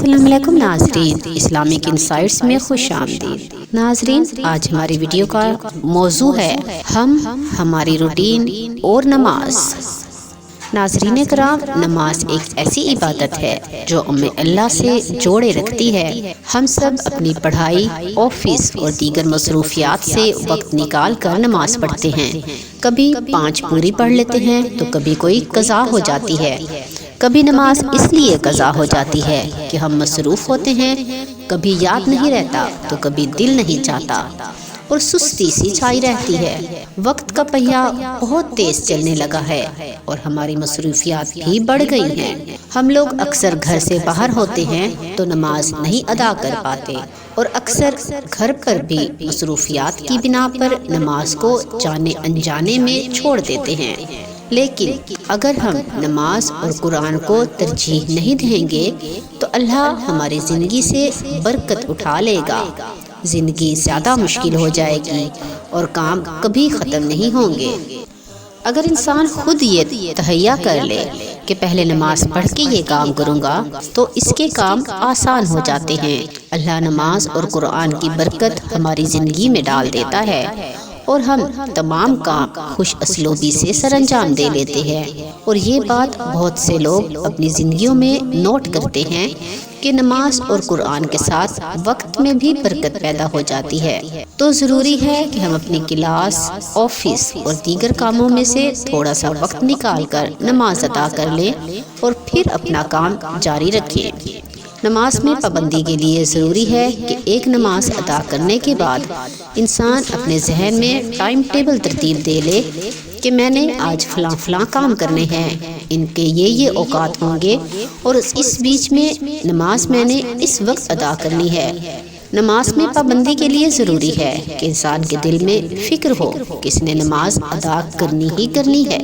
السلام علیکم ناظرین، اسلامک انسائٹس میں خوش آمدید۔ ناظرین، آج ہماری ویڈیو کا موضوع ہے ہماری روٹین اور نماز۔ ناظرین کرام، نماز ایک ایسی عبادت ہے جو ہمیں اللہ سے جوڑے رکھتی ہے۔ ہم سب اپنی پڑھائی، آفس اور دیگر مصروفیات سے وقت نکال کر نماز پڑھتے ہیں۔ کبھی 5 پوری پڑھ لیتے ہیں تو کبھی کوئی قضا ہو جاتی ہے۔ کبھی نماز اس لیے قضا ہو جاتی ہے کہ ہم مصروف ہوتے ہیں، کبھی یاد نہیں رہتا تو کبھی دل نہیں چاہتا اور سستی سی چھائی رہتی ہے۔ وقت کا پہیہ بہت تیز چلنے لگا ہے اور ہماری مصروفیات بھی بڑھ گئی ہیں۔ ہم لوگ اکثر گھر سے باہر ہوتے ہیں تو نماز نہیں ادا کر پاتے اور اکثر گھر پر بھی مصروفیات کی بنا پر نماز کو جانے انجانے میں چھوڑ دیتے ہیں۔ لیکن اگر ہم نماز اور قرآن کو ترجیح نہیں دیں گے تو اللہ ہماری زندگی سے برکت اٹھا لے گا، زندگی زیادہ مشکل ہو جائے گی اور کام کبھی ختم نہیں ہوں گے۔ اگر انسان خود یہ تہیہ کر لے کہ پہلے نماز پڑھ کے یہ کام کروں گا تو اس کے کام آسان ہو جاتے ہیں۔ اللہ نماز اور قرآن کی برکت ہماری زندگی میں ڈال دیتا ہے اور ہم تمام کام خوش اسلوبی سے سر انجام دے لیتے ہیں۔ اور یہ بات بہت سے لوگ اپنی زندگیوں میں نوٹ کرتے ہیں کہ نماز اور قرآن کے ساتھ وقت میں بھی برکت پیدا ہو جاتی ہے۔ تو ضروری ہے کہ ہم اپنی کلاس، آفس اور دیگر کاموں میں سے تھوڑا سا وقت نکال کر نماز ادا کر لیں اور پھر اپنا کام جاری رکھیں۔ نماز میں پابندی کے لیے ضروری ہے کہ ایک نماز ادا کرنے کے بعد انسان اپنے ذہن میں ٹائم ٹیبل ترتیب دے لے کہ میں نے آج فلاں کام کرنے ہیں، ان کے یہ اوقات ہوں گے اور اس بیچ میں نماز میں نے اس وقت ادا کرنی ہے۔ نماز میں پابندی کے لیے ضروری ہے کہ انسان کے دل میں فکر ہو کہ اس نے نماز ادا کرنی ہی کرنی ہے۔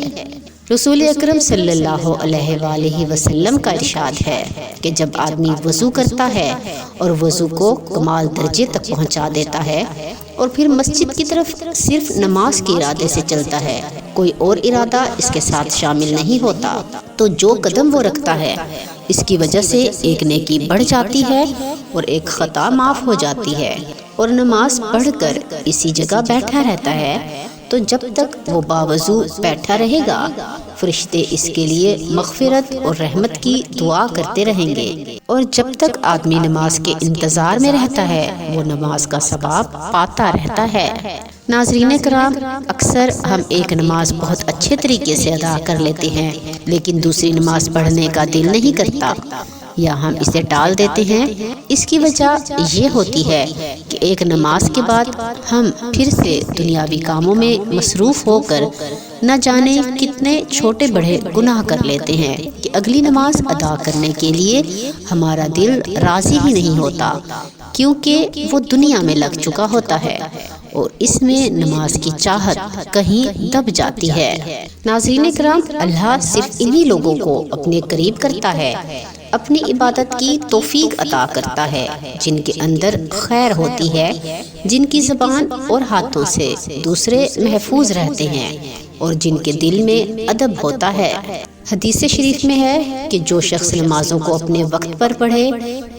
رسول اکرم صلی اللہ علیہ وآلہ وسلم کا ارشاد ہے کہ جب آدمی وضو کرتا ہے اور وضو کو کمال درجے تک پہنچا دیتا ہے اور پھر مسجد کی طرف صرف نماز کے ارادے سے چلتا ہے، کوئی اور ارادہ اس کے ساتھ شامل نہیں ہوتا، تو جو قدم وہ رکھتا ہے اس کی وجہ سے ایک نیکی بڑھ جاتی ہے اور ایک خطا معاف ہو جاتی ہے۔ اور نماز پڑھ کر اسی جگہ بیٹھا رہتا ہے تو جب تک وہ باوضو بیٹھا رہے گا فرشتے اس کے لیے مغفرت اور رحمت کی دعا کرتے رہیں گے، اور جب تک آدمی نماز کے انتظار میں رہتا ہے وہ نماز کا ثواب پاتا رہتا ہے۔ ناظرین کرام، اکثر ہم ایک نماز بہت اچھے طریقے سے ادا کر لیتے ہیں لیکن دوسری نماز پڑھنے کا دل نہیں کرتا یا ہم اسے ٹال دیتے ہیں۔ اس کی وجہ یہ ہوتی ہے کہ ایک نماز کے بعد ہم پھر سے دنیاوی کاموں میں مصروف ہو کر نہ جانے کتنے چھوٹے بڑے گناہ کر لیتے ہیں کہ اگلی نماز ادا کرنے کے لیے ہمارا دل راضی ہی نہیں ہوتا، کیونکہ وہ دنیا میں لگ چکا ہوتا ہے اور اس میں نماز کی چاہت کہیں دب جاتی ہے۔ ناظرین کرام، اللہ صرف انہی لوگوں کو اپنے قریب کرتا ہے، اپنی عبادت کی توفیق عطا کرتا ہے جن کے اندر خیر ہوتی ہے، جن کی زبان اور ہاتھوں سے دوسرے محفوظ رہتے ہیں اور جن کے دل میں ادب ہوتا ہے۔ حدیث شریف میں ہے کہ جو شخص نمازوں کو اپنے وقت پر پڑھے،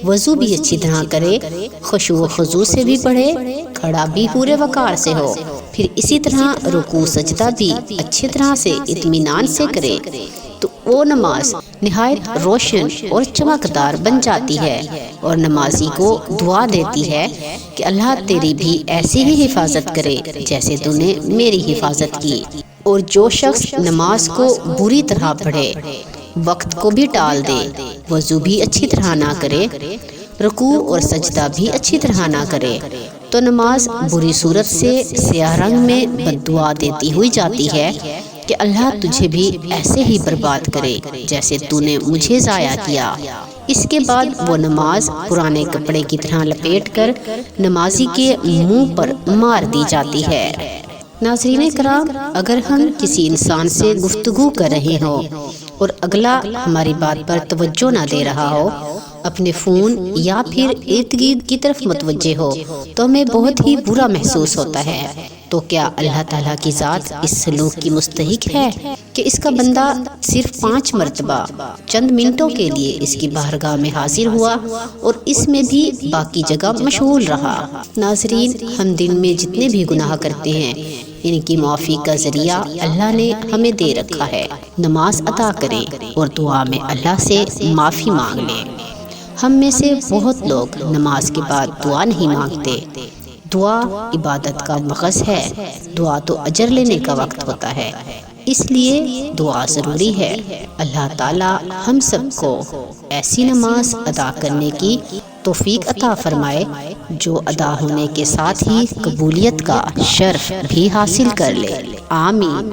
وضو بھی اچھی طرح کرے، خشوع و خضوع سے بھی پڑھے، کھڑا بھی پورے وقار سے ہو، پھر اسی طرح رکوع سجدہ بھی اچھی طرح سے اطمینان سے کرے، تو وہ نماز نہایت روشن اور چمکدار بن جاتی ہے اور نمازی کو دعا دیتی ہے کہ اللہ تیری بھی ایسی ہی حفاظت کرے جیسے تو نے میری حفاظت کی۔ اور جو شخص نماز کو بری طرح پڑھے، وقت کو بھی ٹال دے، وضو بھی اچھی طرح نہ کرے، رکوع اور سجدہ بھی اچھی طرح نہ کرے، تو نماز بری صورت سے سیاہ رنگ میں بد دعا دیتی ہوئی جاتی ہے کہ اللہ تجھے بھی ایسے ہی برباد کرے جیسے تو نے مجھے ضائع کیا۔ اس کے بعد وہ نماز پرانے کپڑے کی طرح لپیٹ کر نمازی کے منہ پر مار دی جاتی ہے۔ ناظرین کرام، اگر ہم کسی انسان سے گفتگو کر رہے ہوں اور اگلا ہماری بات پر توجہ نہ دے رہا ہو اپنے فون یا پھر ارد گرد کی طرف متوجہ ہو تو ہمیں بہت ہی برا محسوس ہوتا ہے۔ تو کیا اللہ تعالیٰ کی ذات اس سلوک کی مستحق ہے کہ اس کا بندہ صرف 5 مرتبہ چند منٹوں کے لیے اس کی بارگاہ میں حاضر ہوا اور اس میں بھی باقی جگہ مشغول رہا؟ ناظرین، ہم دن میں جتنے بھی گناہ کرتے ہیں ان کی معافی کا ذریعہ اللہ نے ہمیں دے رکھا ہے۔ نماز ادا کریں اور دعا میں اللہ سے معافی مانگ لیں۔ ہم میں سے بہت لوگ نماز کے بعد دعا نہیں مانگتے۔ دعا عبادت کا مغز ہے، دعا تو اجر لینے کا وقت ہوتا ہے، اس لیے دعا ضروری ہے۔ اللہ تعالیٰ ہم سب کو ایسی نماز ادا کرنے کی توفیق عطا فرمائے جو ادا ہونے کے ساتھ ہی قبولیت کا شرف بھی حاصل کر لے۔ آمین۔